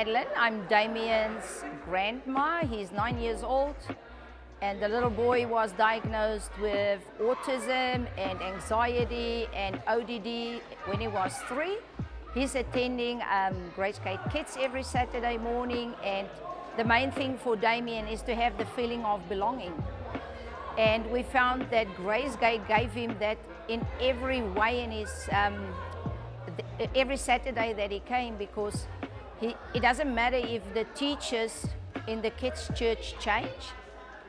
Madeline. I'm Damien's grandma. He's 9 years old. And the little boy was diagnosed with autism and anxiety and ODD when he was 3. He's attending Grace Gate Kids every Saturday morning. And the main thing for Damien is to have the feeling of belonging. And we found that Grace Gate gave him that in every way in his every Saturday that he came, because it doesn't matter if the teachers in the kids' church change,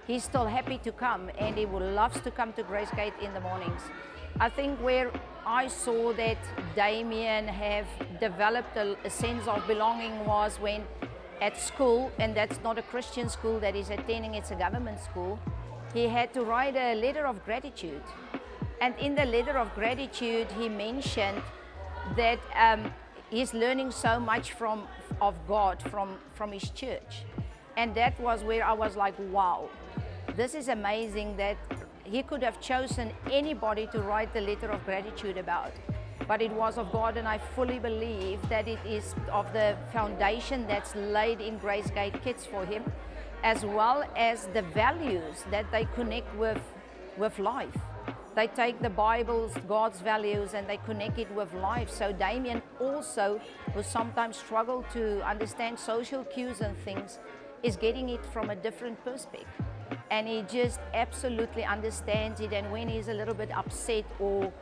he's still happy to come, and he loves to come to Grace Gate in the mornings. I think where I saw that Damien have developed a sense of belonging was when at school, and that's not a Christian school that he's attending, it's a government school, he had to write a letter of gratitude. And in the letter of gratitude, he mentioned that he's learning so much of God from his church. And that was where I was like, wow, this is amazing that he could have chosen anybody to write the letter of gratitude about. But it was of God, and I fully believe that it is of the foundation that's laid in Grace Gate Kids for him, as well as the values that they connect with life. They take the Bible's, God's values, and they connect it with life. So Damien also, who sometimes struggle to understand social cues and things, is getting it from a different perspective. And he just absolutely understands it. And when he's a little bit upset or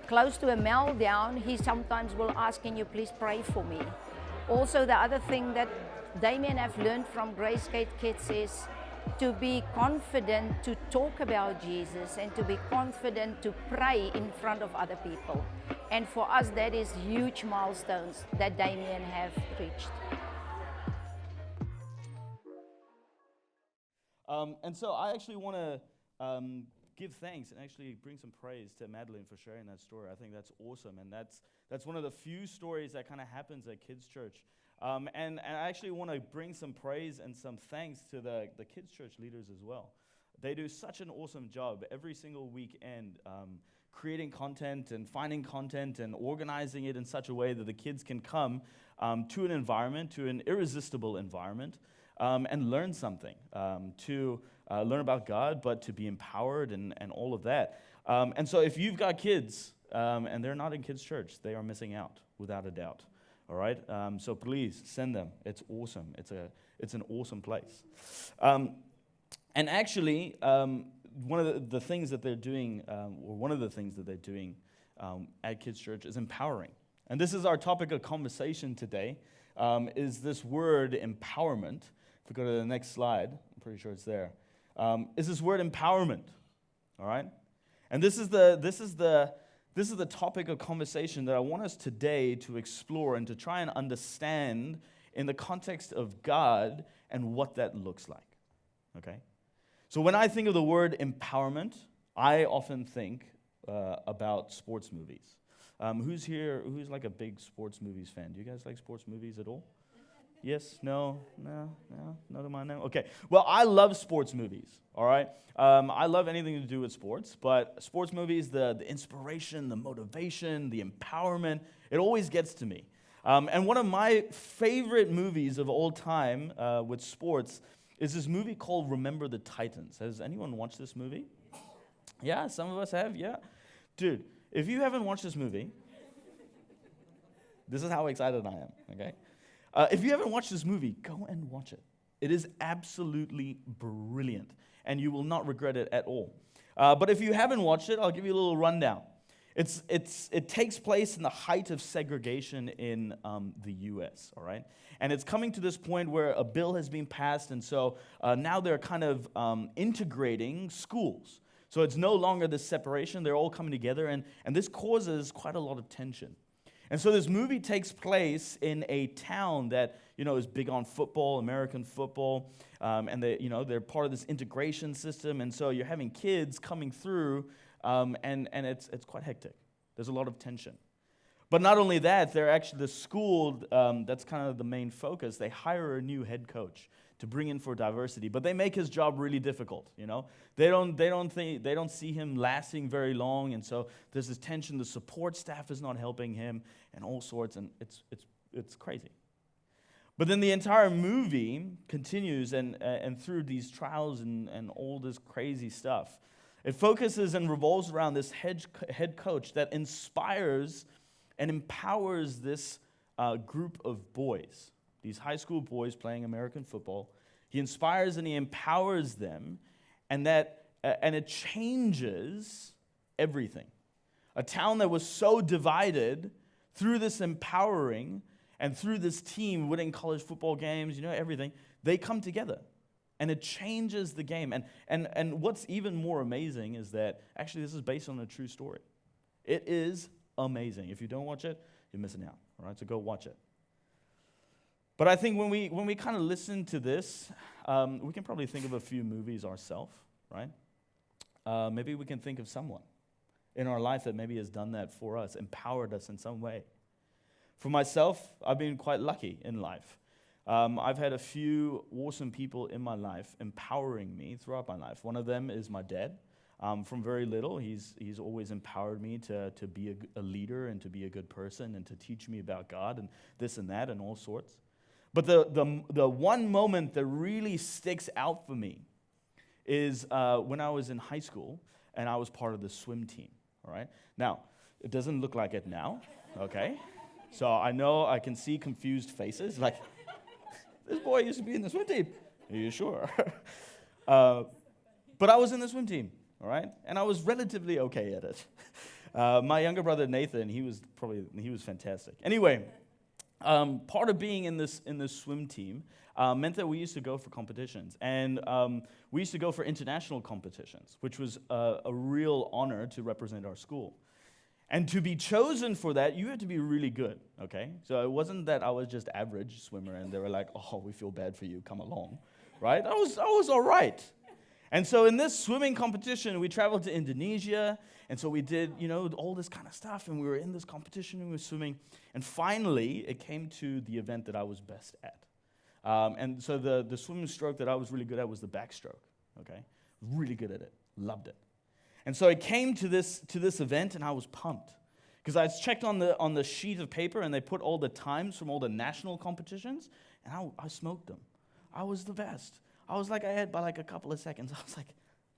close to a meltdown, he sometimes will ask, can you please pray for me? Also, the other thing that Damien have learned from Grace Gate Kids is to be confident to talk about Jesus and to be confident to pray in front of other people. And for us, that is huge milestones that Damien have reached. And so I actually want to give thanks and actually bring some praise to Madeline for sharing that story. I think that's awesome, and that's one of the few stories that kind of happens at Kids Church. And I actually want to bring some praise and some thanks to the Kids Church leaders as well. They do such an awesome job every single weekend, creating content and finding content and organizing it in such a way that the kids can come to an environment, to an irresistible environment, and learn something, to learn about God, but to be empowered and all of that. And so if you've got kids and they're not in Kids Church, they are missing out, without a doubt. All right, so please send them. It's awesome. It's an awesome place. And actually, one of the things that they're doing, or one of the things that they're doing at Kids Church is empowering. And this is our topic of conversation today. Is this word empowerment? If we go to the next slide, I'm pretty sure it's there. Is this word empowerment? All right, and this is the topic of conversation that I want us today to explore and to try and understand in the context of God and what that looks like, okay? So when I think of the word empowerment, I often think about sports movies. Who's here, who's like a big sports movies fan? Do you guys like sports movies at all? Yes? No? No to my name? Okay. Well, I love sports movies, all right? I love anything to do with sports, but sports movies, the inspiration, the motivation, the empowerment, it always gets to me. And one of my favorite movies of all time with sports is this movie called Remember the Titans. Has anyone watched this movie? Yeah, some of us have, yeah. Dude, if you haven't watched this movie, this is how excited I am, okay? If you haven't watched this movie, go and watch it. It is absolutely brilliant, and you will not regret it at all. But if you haven't watched it, I'll give you a little rundown. It takes place in the height of segregation in the U.S., all right? And it's coming to this point where a bill has been passed, and so now they're kind of integrating schools. So it's no longer this separation. They're all coming together, and this causes quite a lot of tension. And so this movie takes place in a town that, is big on football, American football, and they're part of this integration system. And so you're having kids coming through, and it's quite hectic. There's a lot of tension. But not only that, they're actually the school that's kind of the main focus. They hire a new head coach to bring in for diversity, but they make his job really difficult. They don't see him lasting very long, and so there's this tension. The support staff is not helping him, and all sorts, and it's crazy. But then the entire movie continues, and through these trials and all this crazy stuff, it focuses and revolves around this head coach that inspires and empowers this group of boys, these high school boys playing American football. He inspires and he empowers them, and it changes everything. A town that was so divided, through this empowering and through this team winning college football games, everything, they come together. And it changes the game. And what's even more amazing is that actually this is based on a true story. It is amazing. If you don't watch it, you're missing out. All right, so go watch it. But I think when we kind of listen to this, we can probably think of a few movies ourselves, right? Maybe we can think of someone in our life that maybe has done that for us, empowered us in some way. For myself, I've been quite lucky in life. I've had a few awesome people in my life empowering me throughout my life. One of them is my dad. From very little, he's always empowered me to be a leader and to be a good person and to teach me about God and this and that and all sorts. But the one moment that really sticks out for me is when I was in high school and I was part of the swim team. All right. Now, it doesn't look like it now. Okay. So I know I can see confused faces like, this boy used to be in the swim team. Are you sure? But I was in the swim team, all right? And I was relatively okay at it. My younger brother, Nathan, he was fantastic. Anyway, part of being in this swim team meant that we used to go for competitions. And we used to go for international competitions, which was a real honor to represent our school. And to be chosen for that, you had to be really good, okay? So it wasn't that I was just average swimmer and they were like, oh, we feel bad for you, come along, right? I was all right. And so in this swimming competition, we traveled to Indonesia, and so we did, all this kind of stuff, and we were in this competition, and we were swimming. And finally, it came to the event that I was best at. And so the swimming stroke that I was really good at was the backstroke, okay? Really good at it, loved it. And so it came to this event, and I was pumped because I checked on the sheet of paper, and they put all the times from all the national competitions, and I smoked them. I was the best. I was like ahead by like a couple of seconds. I was like,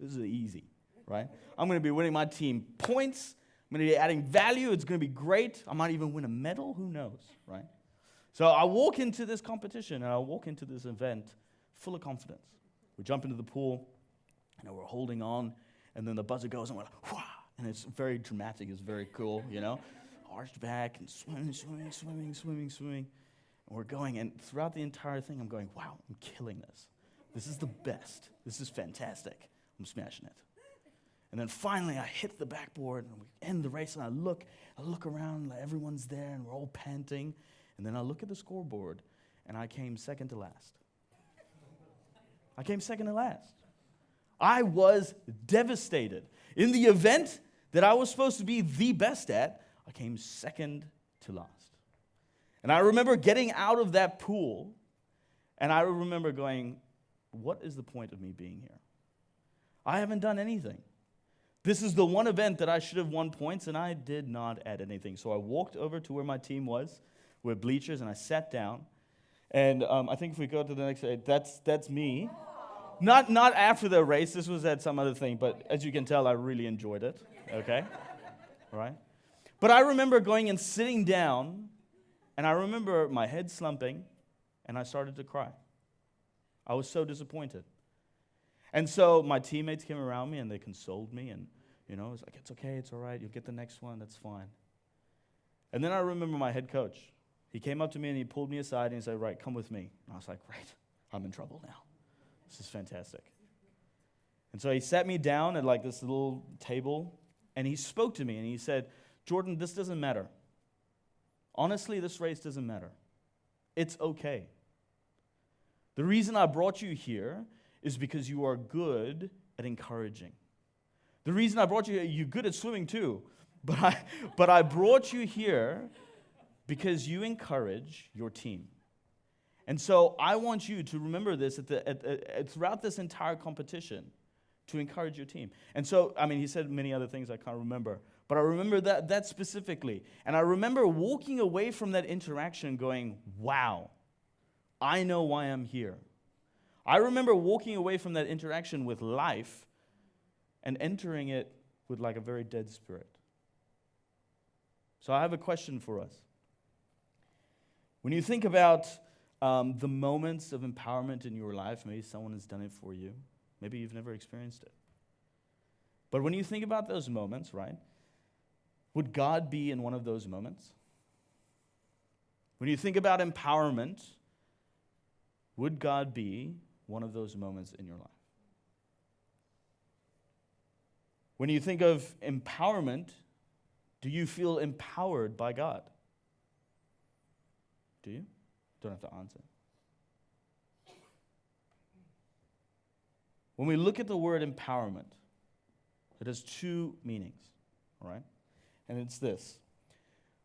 this is easy, right? I'm going to be winning my team points. I'm going to be adding value. It's going to be great. I might even win a medal. Who knows, right? So I walk into this competition, and I walk into this event full of confidence. We jump into the pool, and we're holding on. And then the buzzer goes, and we're like, whoo, and it's very dramatic. It's very cool, arched back and swimming. And we're going, and throughout the entire thing, I'm going, wow, I'm killing this. This is the best. This is fantastic. I'm smashing it. And then finally, I hit the backboard, and we end the race, and I look around, like everyone's there, and we're all panting. And then I look at the scoreboard, and I came second to last. I was devastated. In the event that I was supposed to be the best at, I came second to last. And I remember getting out of that pool, and I remember going, what is the point of me being here? I haven't done anything. This is the one event that I should have won points, and I did not add anything. So I walked over to where my team was, with bleachers, and I sat down. And I think if we go to the next slide, that's me. Not after the race. This was at some other thing, but as you can tell, I really enjoyed it. Okay? All right? But I remember going and sitting down, and I remember my head slumping, and I started to cry. I was so disappointed. And so my teammates came around me, and they consoled me, and, it was like, it's okay, it's all right, you'll get the next one, that's fine. And then I remember my head coach. He came up to me, and he pulled me aside, and he said, right, come with me. And I was like, right, I'm in trouble now. This is fantastic. And so he sat me down at like this little table, and he spoke to me, and he said, Jordan, this doesn't matter. Honestly, this race doesn't matter. It's okay. The reason I brought you here is because you are good at encouraging. The reason I brought you here, you're good at swimming too, but I brought you here because you encourage your team. And so I want you to remember this throughout this entire competition, to encourage your team. And so, he said many other things I can't remember, but I remember that specifically. And I remember walking away from that interaction going, wow, I know why I'm here. I remember walking away from that interaction with life and entering it with like a very dead spirit. So I have a question for us. When you think about the moments of empowerment in your life, maybe someone has done it for you. Maybe you've never experienced it. But when you think about those moments, right, would God be in one of those moments? When you think about empowerment, would God be one of those moments in your life? When you think of empowerment, do you feel empowered by God? Do you? Don't have to answer. When we look at the word empowerment, it has two meanings, all right? And it's this.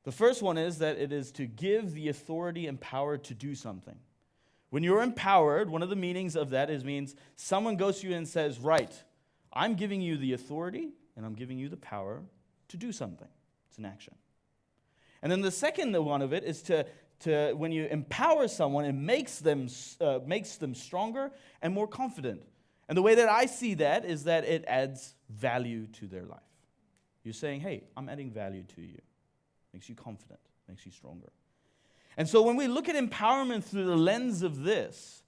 The first one is that it is to give the authority and power to do something. When you're empowered, one of the meanings of that means someone goes to you and says, right, I'm giving you the authority and I'm giving you the power to do something. It's an action. And then the second one of it is to when you empower someone, it makes them stronger and more confident. And the way that I see that is that it adds value to their life. You're saying, hey, I'm adding value to you. Makes you confident, makes you stronger. And so when we look at empowerment through the lens of this,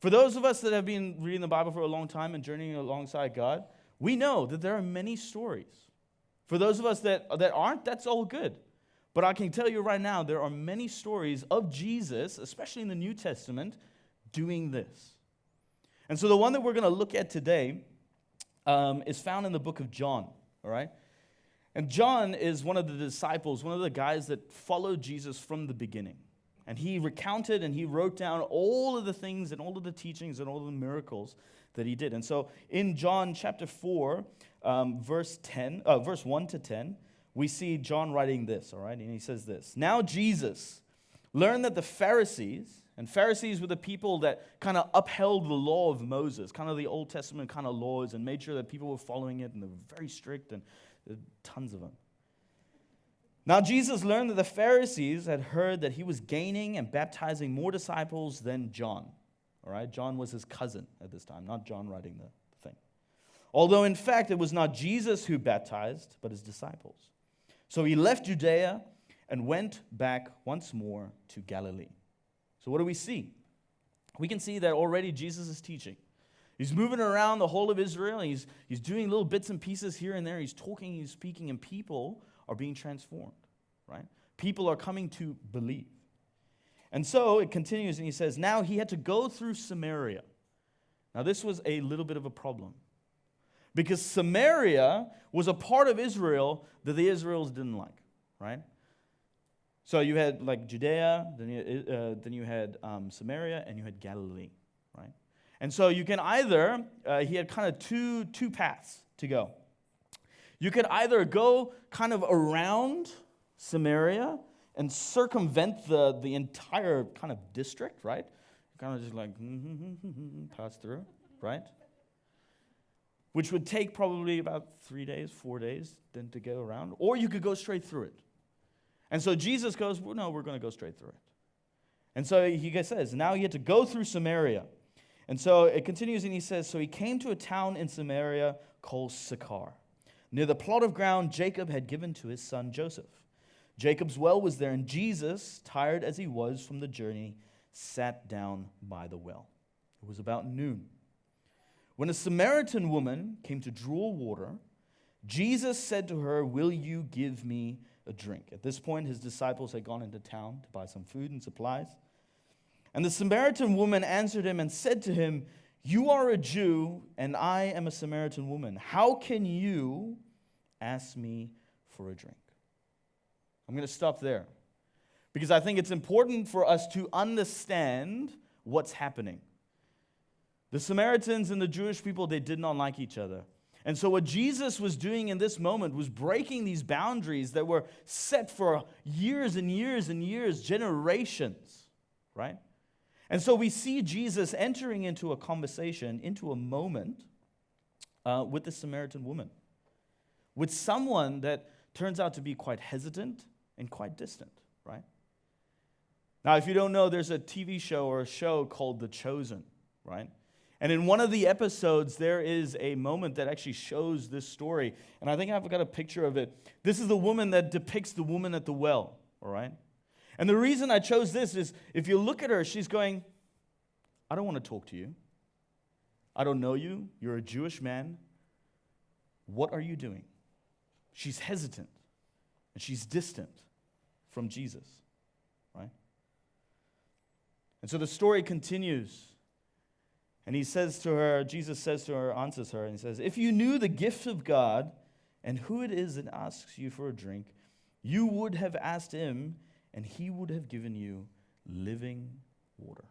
for those of us that have been reading the Bible for a long time and journeying alongside God, we know that there are many stories. For those of us that aren't, that's all good. But I can tell you right now, there are many stories of Jesus, especially in the New Testament, doing this. And so the one that we're going to look at today is found in the book of John, all right? And John is one of the disciples, one of the guys that followed Jesus from the beginning. And he recounted and he wrote down all of the things and all of the teachings and all of the miracles that he did. And so in John chapter 4, verse 1 to 10, we see John writing this, all right? And he says this, "Now Jesus learned that the Pharisees," and Pharisees were the people that kind of upheld the law of Moses, kind of the Old Testament kind of laws, and made sure that people were following it, and they were very strict, and there were tons of them. Now Jesus learned that the Pharisees had heard that he was gaining and baptizing more disciples than John. All right, John was his cousin at this time, not John writing the thing. Although in fact it was not Jesus who baptized, but his disciples. So he left Judea and went back once more to Galilee. So what do we see? We can see that already Jesus is teaching. He's moving around the whole of Israel, and he's doing little bits and pieces here and there. He's talking, he's speaking, and people are being transformed, right? People are coming to believe. And so it continues, and he says, now he had to go through Samaria. Now this was a little bit of a problem, because Samaria was a part of Israel that the Israelites didn't like, right? So you had like Judea, then you had Samaria, and you had Galilee, right? And so you can either, he had kind of two paths to go. You could either go kind of around Samaria and circumvent the entire kind of district, right? Kind of just like pass through, right? Which would take probably about 3 days, 4 days then to go around. Or you could go straight through it. And so Jesus goes, well, no, we're going to go straight through it. And so he says, now he had to go through Samaria. And so it continues and he says, so he came to a town in Samaria called Sychar, near the plot of ground Jacob had given to his son Joseph. Jacob's well was there, and Jesus, tired as he was from the journey, sat down by the well. It was about noon. When a Samaritan woman came to draw water, Jesus said to her, will you give me a drink? At this point, his disciples had gone into town to buy some food and supplies. And the Samaritan woman answered him and said to him, you are a Jew, and I am a Samaritan woman. How can you ask me for a drink? I'm going to stop there, because I think it's important for us to understand what's happening. The Samaritans and the Jewish people, they did not like each other. And so what Jesus was doing in this moment was breaking these boundaries that were set for years and years and years, generations, right? And so we see Jesus entering into a conversation, into a moment with the Samaritan woman, with someone that turns out to be quite hesitant and quite distant, right? Now, if you don't know, there's a TV show or a show called The Chosen, right? And in one of the episodes, there is a moment that actually shows this story. And I think I've got a picture of it. This is the woman that depicts the woman at the well, all right? And the reason I chose this is if you look at her, she's going, I don't want to talk to you. I don't know you. You're a Jewish man. What are you doing? She's hesitant and she's distant from Jesus, right? And so the story continues. And he says to her, Jesus says to her, answers her, and he says, if you knew the gift of God and who it is that asks you for a drink, you would have asked him, and he would have given you living water.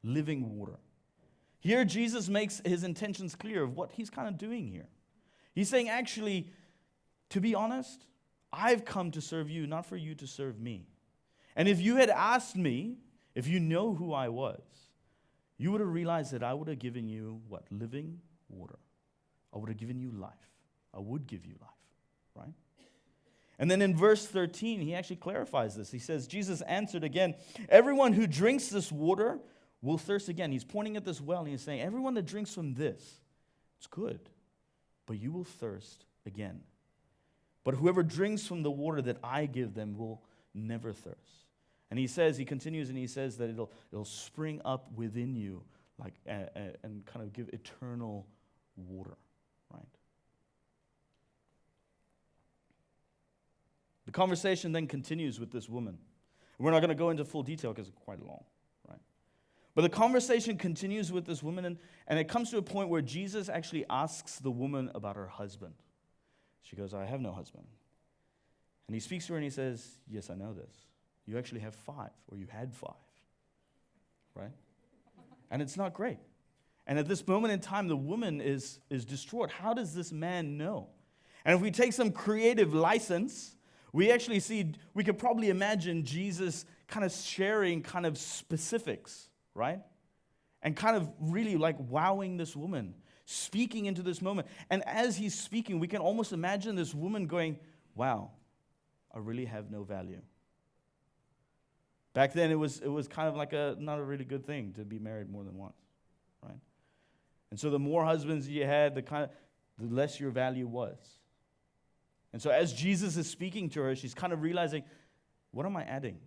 Living water. Here, Jesus makes his intentions clear of what he's kind of doing here. He's saying, actually, to be honest, I've come to serve you, not for you to serve me. And if you had asked me, if you know who I was, you would have realized that I would have given you what? Living water. I would have given you life. I would give you life, right? And then in verse 13, he actually clarifies this. He says, Jesus answered again, everyone who drinks this water will thirst again. He's pointing at this well and he's saying, everyone that drinks from this, it's good, but you will thirst again. But whoever drinks from the water that I give them will never thirst. And he continues and he says that it'll spring up within you like and kind of give eternal water, right? The conversation then continues with this woman. We're not going to go into full detail because it's quite long, right? But the conversation continues with this woman and it comes to a point where Jesus actually asks the woman about her husband. She goes, I have no husband. And he speaks to her and he says, yes, I know this. You actually have 5, or you had 5, right? And it's not great. And at this moment in time, the woman is distraught. How does this man know? And if we take some creative license, we actually see, we could probably imagine Jesus kind of sharing kind of specifics, right? And kind of really like wowing this woman, speaking into this moment. And as he's speaking, we can almost imagine this woman going, wow, I really have no value. Back then, it was kind of like not a really good thing to be married more than once, right? And so the more husbands you had, the less your value was. And so as Jesus is speaking to her, she's kind of realizing, what am I adding?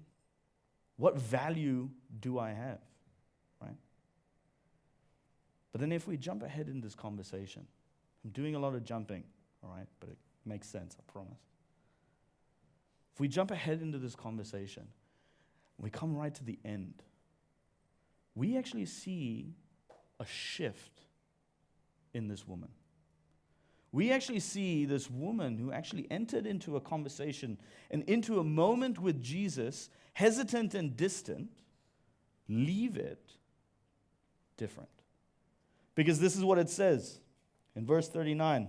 What value do I have, right? But then if we jump ahead in this conversation, I'm doing a lot of jumping, all right? But it makes sense, I promise. If we jump ahead into this conversation, we come right to the end, we actually see a shift in this woman. We actually see this woman who actually entered into a conversation and into a moment with Jesus, hesitant and distant, leave it different. Because this is what it says in verse 39.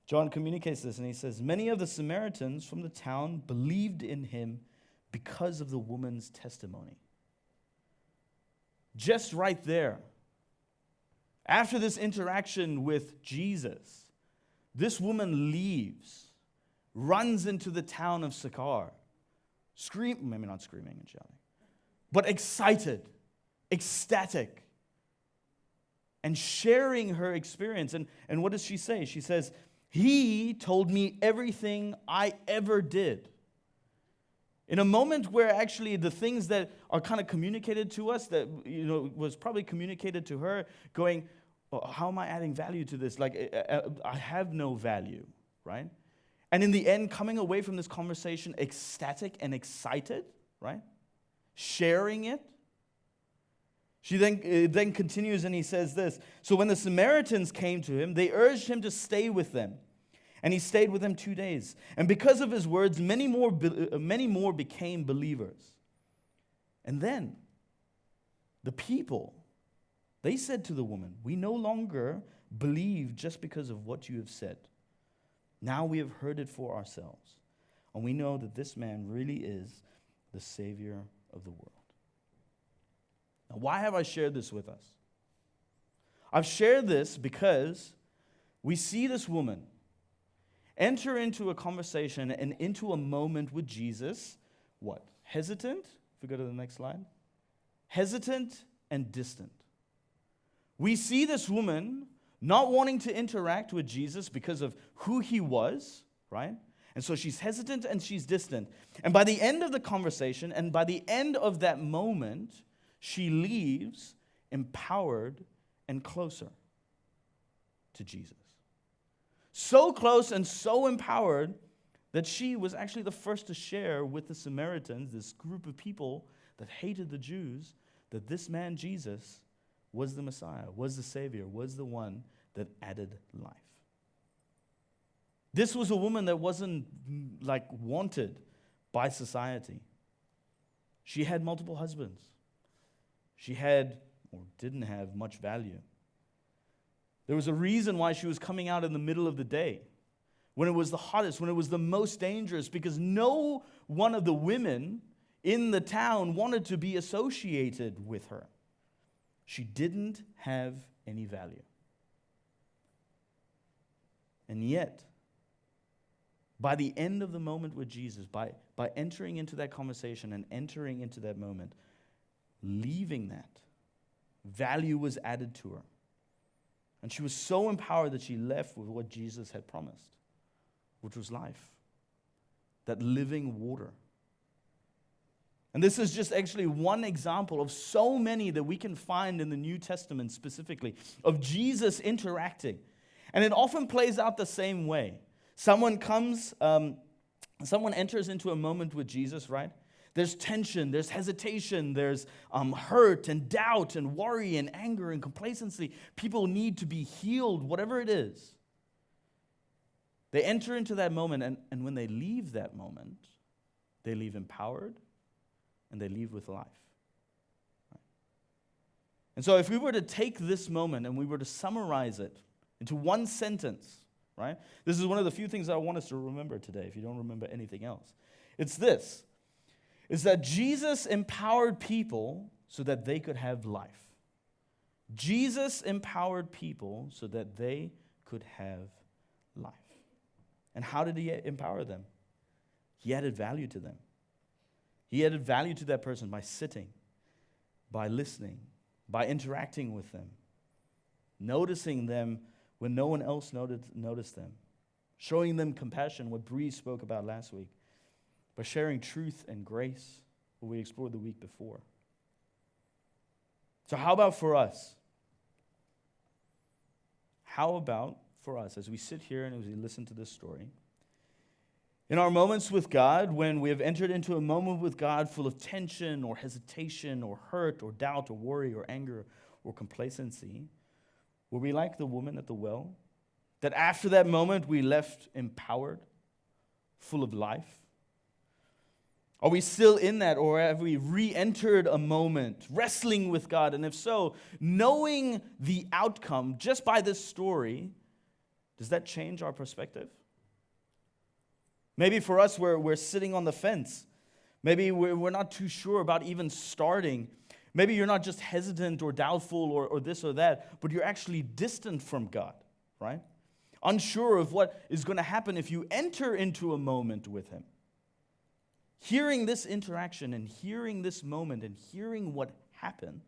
John communicates this and he says, many of the Samaritans from the town believed in him because of the woman's testimony. Just right there, after this interaction with Jesus, this woman leaves, runs into the town of Sychar, maybe not screaming and shouting, but excited, ecstatic, and sharing her experience. And what does she say? She says, he told me everything I ever did. In a moment where actually the things that are kind of communicated to us, that was probably communicated to her, going, oh, how am I adding value to this? Like, I have no value, right? And in the end, coming away from this conversation ecstatic and excited, right? Sharing it. She then continues and he says this, so when the Samaritans came to him, they urged him to stay with them. And he stayed with them 2 days. And because of his words, many more became believers. And then the people, they said to the woman, we no longer believe just because of what you have said. Now we have heard it for ourselves. And we know that this man really is the Savior of the world. Now, why have I shared this with us? I've shared this because we see this woman enter into a conversation and into a moment with Jesus, what? Hesitant, If we go to the next slide. Hesitant and distant. We see this woman not wanting to interact with Jesus because of who he was, right? And so she's hesitant and she's distant. And by the end of the conversation, and by the end of that moment, she leaves empowered and closer to Jesus. So close and so empowered that she was actually the first to share with the Samaritans, this group of people that hated the Jews, that this man Jesus was the Messiah, was the Savior, was the one that added life. This was a woman that wasn't wanted by society. She had multiple husbands. She had, or didn't have, much value. There was a reason why she was coming out in the middle of the day, when it was the hottest, when it was the most dangerous, because no one of the women in the town wanted to be associated with her. She didn't have any value. And yet, by the end of the moment with Jesus, by entering into that conversation and entering into that moment, leaving that, value was added to her. And she was so empowered that she left with what Jesus had promised, which was life, that living water. And this is just actually one example of so many that we can find in the New Testament specifically, of Jesus interacting. And it often plays out the same way. Someone enters into a moment with Jesus, right? There's tension, there's hesitation, there's hurt and doubt and worry and anger and complacency. People need to be healed, whatever it is. They enter into that moment, and when they leave that moment, they leave empowered and they leave with life. Right? And so if we were to take this moment and we were to summarize it into one sentence, right? This is one of the few things I want us to remember today, if you don't remember anything else. It's this. Is that Jesus empowered people so that they could have life. Jesus empowered people so that they could have life. And how did he empower them? He added value to them. He added value to that person by sitting, by listening, by interacting with them, noticing them when no one else noticed them, showing them compassion, what Bree spoke about last week, by sharing truth and grace, what we explored the week before. So how about for us? How about for us as we sit here and as we listen to this story? In our moments with God, when we have entered into a moment with God full of tension or hesitation or hurt or doubt or worry or anger or complacency, were we like the woman at the well? That after that moment we left empowered, full of life? Are we still in that, or have we re-entered a moment, wrestling with God? And if so, knowing the outcome just by this story, does that change our perspective? Maybe for us, we're sitting on the fence. Maybe we're not too sure about even starting. Maybe you're not just hesitant or doubtful or this or that, but you're actually distant from God, right? Unsure of what is going to happen if you enter into a moment with Him. Hearing this interaction and hearing this moment and hearing what happens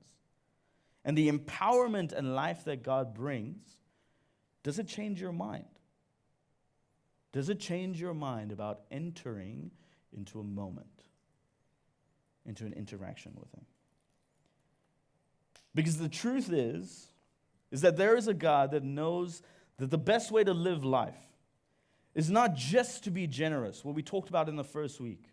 and the empowerment and life that God brings, does it change your mind? Does it change your mind about entering into a moment, into an interaction with Him? Because the truth is that there is a God that knows that the best way to live life is not just to be generous, what we talked about in the first week.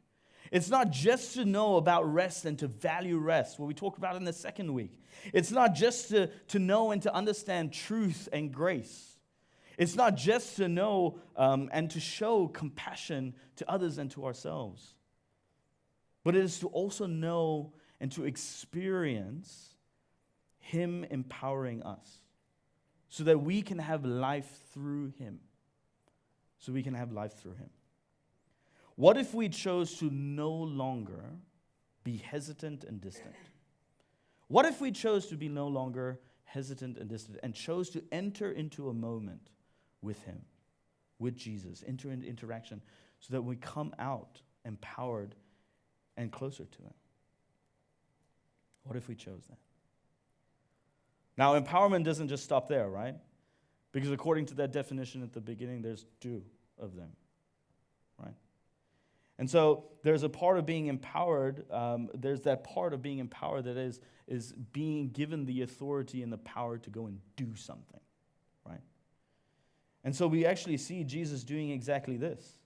It's not just to know about rest and to value rest, what we talked about in the second week. It's not just to know and to understand truth and grace. It's not just to know and to show compassion to others and to ourselves. But it is to also know and to experience Him empowering us so that we can have life through Him. So we can have life through Him. What if we chose to no longer be hesitant and distant? What if we chose to be no longer hesitant and distant and chose to enter into a moment with Him, with Jesus, enter into interaction so that we come out empowered and closer to Him? What if we chose that? Now, empowerment doesn't just stop there, right? Because according to that definition at the beginning, there's two of them, right? And so there's a part of being empowered, there's that part of being empowered that is being given the authority and the power to go and do something, right? And so we actually see Jesus doing exactly this.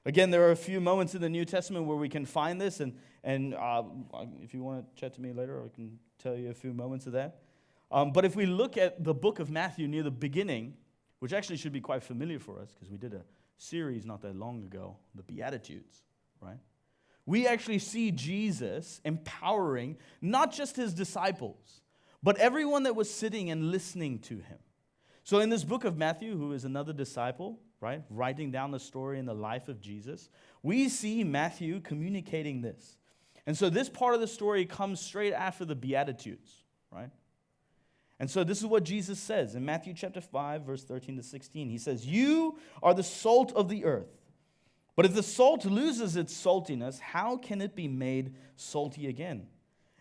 Again, there are a few moments in the New Testament where we can find this, and if you want to chat to me later, I can tell you a few moments of that. But if we look at the book of Matthew near the beginning, which actually should be quite familiar for us because we did a series not that long ago, the Beatitudes, right? We actually see Jesus empowering not just his disciples, but everyone that was sitting and listening to him. So in this book of Matthew, who is another disciple, right, writing down the story in the life of Jesus, we see Matthew communicating this. And so this part of the story comes straight after the Beatitudes, right? And so this is what Jesus says in Matthew chapter 5, verse 13 to 16. He says, "You are the salt of the earth. But if the salt loses its saltiness, how can it be made salty again?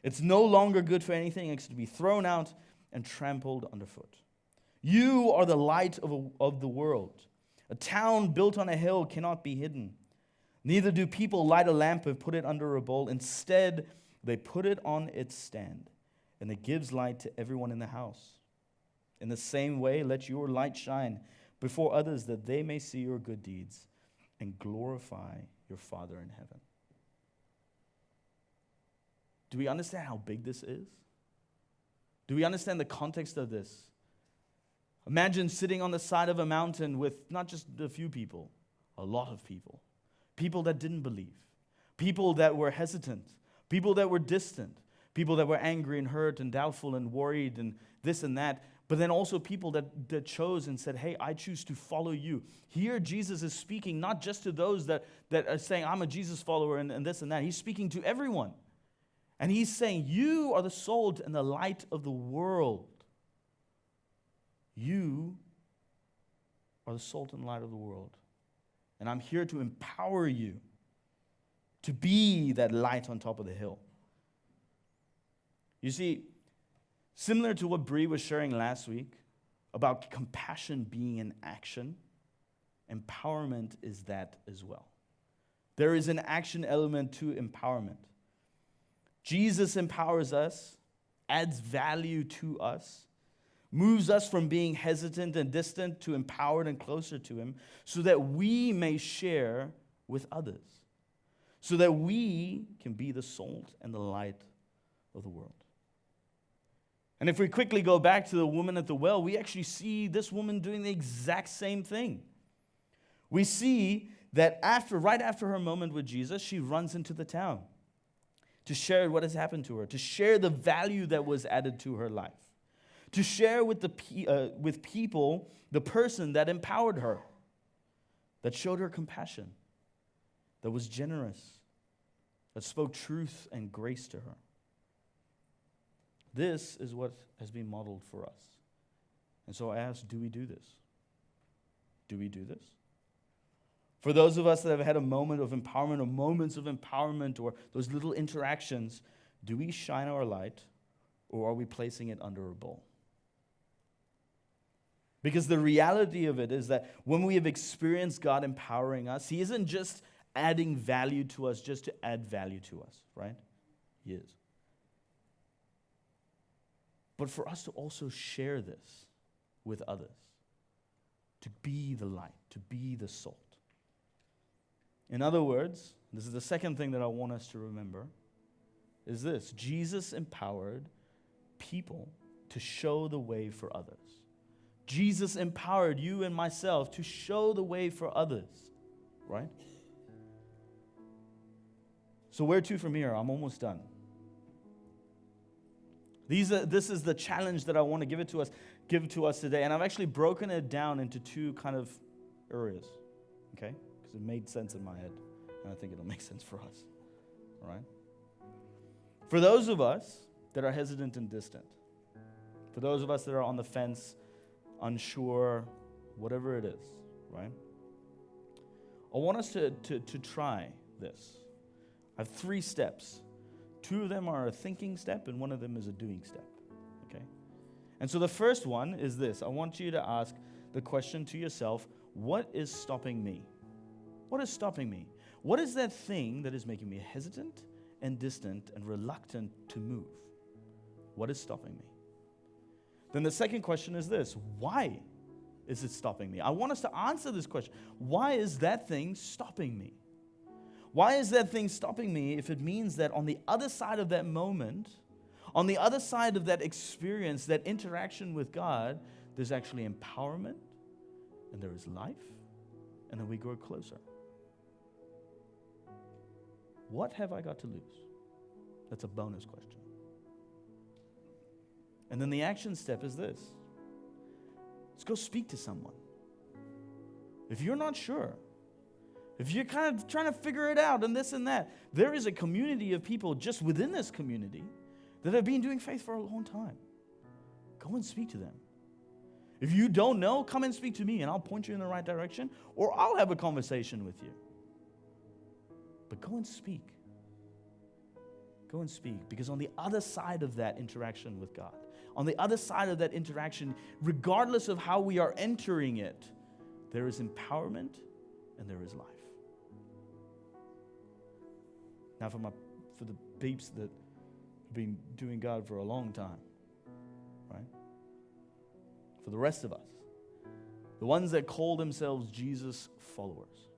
It's no longer good for anything except to be thrown out and trampled underfoot. You are the light of the world. A town built on a hill cannot be hidden. Neither do people light a lamp and put it under a bowl. Instead, they put it on its stand, and it gives light to everyone in the house. In the same way, let your light shine before others, that they may see your good deeds and glorify your Father in heaven." Do we understand how big this is? Do we understand the context of this? Imagine sitting on the side of a mountain with not just a few people, a lot of people. People that didn't believe. People that were hesitant. People that were distant. People that were angry and hurt and doubtful and worried and this and that. But then also people that chose and said, "Hey, I choose to follow you." Here Jesus is speaking not just to those that are saying, "I'm a Jesus follower," and this and that. He's speaking to everyone. And he's saying, you are the salt and the light of the world. You are the salt and light of the world. And I'm here to empower you to be that light on top of the hill. You see, similar to what Bree was sharing last week about compassion being an action, empowerment is that as well. There is an action element to empowerment. Jesus empowers us, adds value to us, moves us from being hesitant and distant to empowered and closer to him, so that we may share with others, so that we can be the salt and the light of the world. And if we quickly go back to the woman at the well, we actually see this woman doing the exact same thing. We see that right after her moment with Jesus, she runs into the town to share what has happened to her, to share the value that was added to her life, to share with people the person that empowered her, that showed her compassion, that was generous, that spoke truth and grace to her. This is what has been modeled for us. And so I ask, do we do this? Do we do this? For those of us that have had a moment of empowerment or moments of empowerment or those little interactions, do we shine our light or are we placing it under a bowl? Because the reality of it is that when we have experienced God empowering us, he isn't just adding value to us just to add value to us, right? He is. But for us to also share this with others, to be the light, to be the salt. In other words, this is the second thing that I want us to remember, is this: Jesus empowered people to show the way for others. Jesus empowered you and myself to show the way for others, right? So where to from here? I'm almost done. This is the challenge that I want to give to us today. And I've actually broken it down into two kind of areas, okay? Because it made sense in my head, and I think it'll make sense for us, all right? For those of us that are hesitant and distant, for those of us that are on the fence, unsure, whatever it is, right? I want us to try this. I have 3 steps 2 of them are a thinking step, and 1 of them is a doing step. Okay? And so the first one is this. I want you to ask the question to yourself, what is stopping me? What is stopping me? What is that thing that is making me hesitant and distant and reluctant to move? What is stopping me? Then the second question is this. Why is it stopping me? I want us to answer this question. Why is that thing stopping me? Why is that thing stopping me if it means that on the other side of that moment, on the other side of that experience, that interaction with God, there's actually empowerment, and there is life, and then we grow closer? What have I got to lose? That's a bonus question. And then the action step is this. Let's go speak to someone. If you're not sure, if you're kind of trying to figure it out and this and that, there is a community of people just within this community that have been doing faith for a long time. Go and speak to them. If you don't know, come and speak to me and I'll point you in the right direction, or I'll have a conversation with you. But go and speak. Go and speak, because on the other side of that interaction with God, on the other side of that interaction, regardless of how we are entering it, there is empowerment and there is life. Now for the peeps that have been doing God for a long time, right? For the rest of us, the ones that call themselves Jesus followers,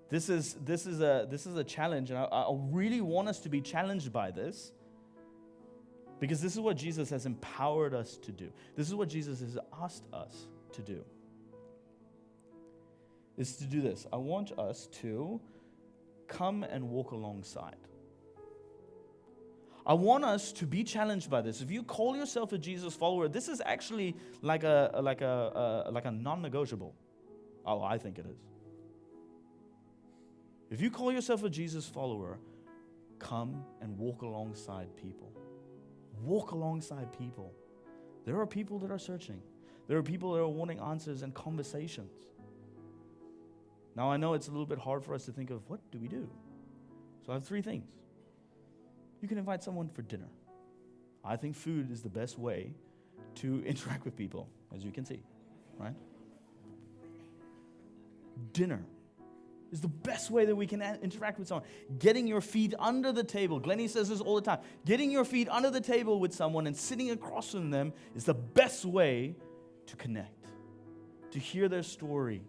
this is a challenge, and I really want us to be challenged by this, because this is what Jesus has empowered us to do. This is what Jesus has asked us to do. Is to do this. I want us to come and walk alongside. I want us to be challenged by this. If you call yourself a Jesus follower, this is actually like a non-negotiable. Oh, I think it is. If you call yourself a Jesus follower, come and walk alongside people. Walk alongside people. There are people that are searching. There are people that are wanting answers and conversations. Now, I know it's a little bit hard for us to think of, what do we do? So I have 3 things. You can invite someone for dinner. I think food is the best way to interact with people, as you can see, right? Dinner is the best way that we can interact with someone. Getting your feet under the table. Glennie says this all the time. Getting your feet under the table with someone and sitting across from them is the best way to connect, to hear their story,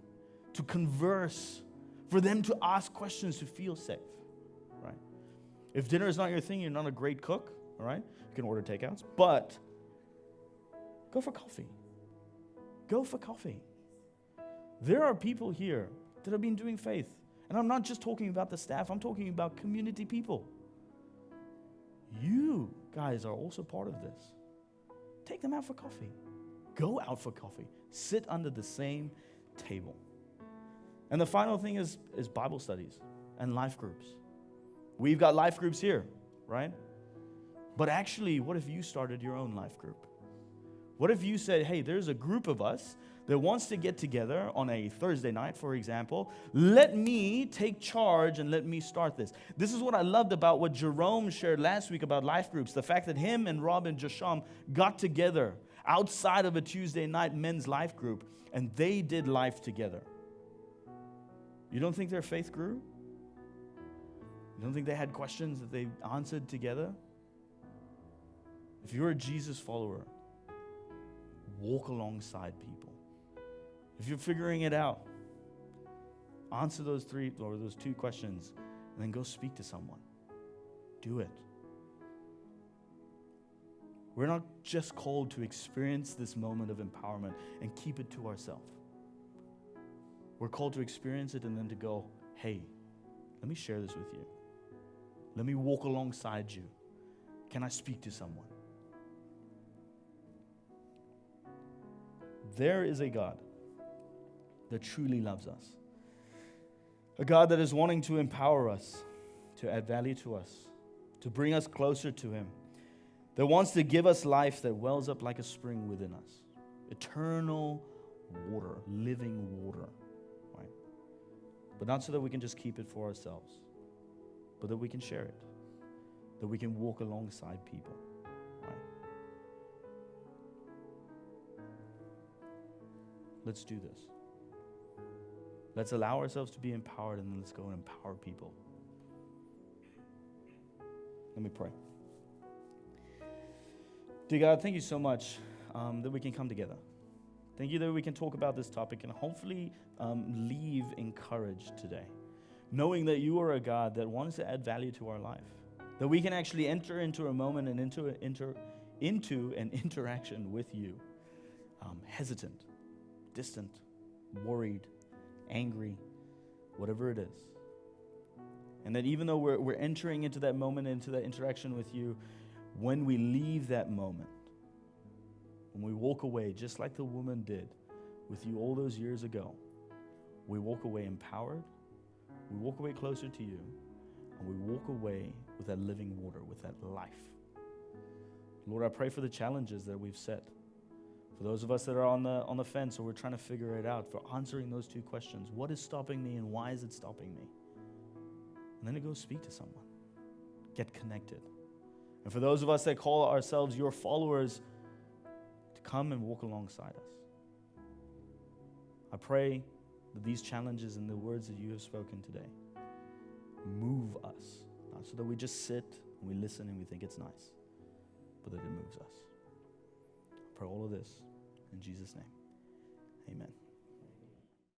to converse, for them to ask questions, to feel safe, right? If dinner is not your thing, you're not a great cook, all right? You can order takeouts, but go for coffee. Go for coffee. There are people here that have been doing faith. And I'm not just talking about the staff, I'm talking about community people. You guys are also part of this. Take them out for coffee. Go out for coffee. Sit under the same table. And the final thing is Bible studies and life groups. We've got life groups here, right? But actually, what if you started your own life group? What if you said, hey, there's a group of us that wants to get together on a Thursday night, for example. Let me take charge and let me start this. This is what I loved about what Jerome shared last week about life groups. The fact that him and Rob and Josham got together outside of a Tuesday night men's life group, and they did life together. You don't think their faith grew? You don't think they had questions that they answered together? If you're a Jesus follower, walk alongside people. If you're figuring it out, answer those 3 or those 2 questions, and then go speak to someone. Do it. We're not just called to experience this moment of empowerment and keep it to ourselves. We're called to experience it and then to go, hey, let me share this with you. Let me walk alongside you. Can I speak to someone? There is a God that truly loves us. A God that is wanting to empower us, to add value to us, to bring us closer to Him, that wants to give us life that wells up like a spring within us. Eternal water, living water, right? But not so that we can just keep it for ourselves, but that we can share it. that we can walk alongside people, right? Let's do this. Let's allow ourselves to be empowered, and then let's go and empower people. Let me pray. Dear God, thank you so much that we can come together. Thank you that we can talk about this topic and hopefully leave encouraged today, knowing that you are a God that wants to add value to our life, that we can actually enter into a moment and into an interaction with you, hesitant, distant, worried, angry, whatever it is. And that even though we're entering into that moment, into that interaction with you, when we leave that moment, when we walk away, just like the woman did with you all those years ago, we walk away empowered, we walk away closer to you, and we walk away with that living water, with that life. Lord, I pray for the challenges that we've set. For those of us that are on the fence, or we're trying to figure it out, for answering those two questions. What is stopping me and why is it stopping me? And then to go speak to someone. Get connected. And for those of us that call ourselves your followers, to come and walk alongside us. I pray that these challenges and the words that you have spoken today move us. Not so that we just sit and we listen and we think it's nice, but that it moves us. I pray all of this in Jesus' name. Amen.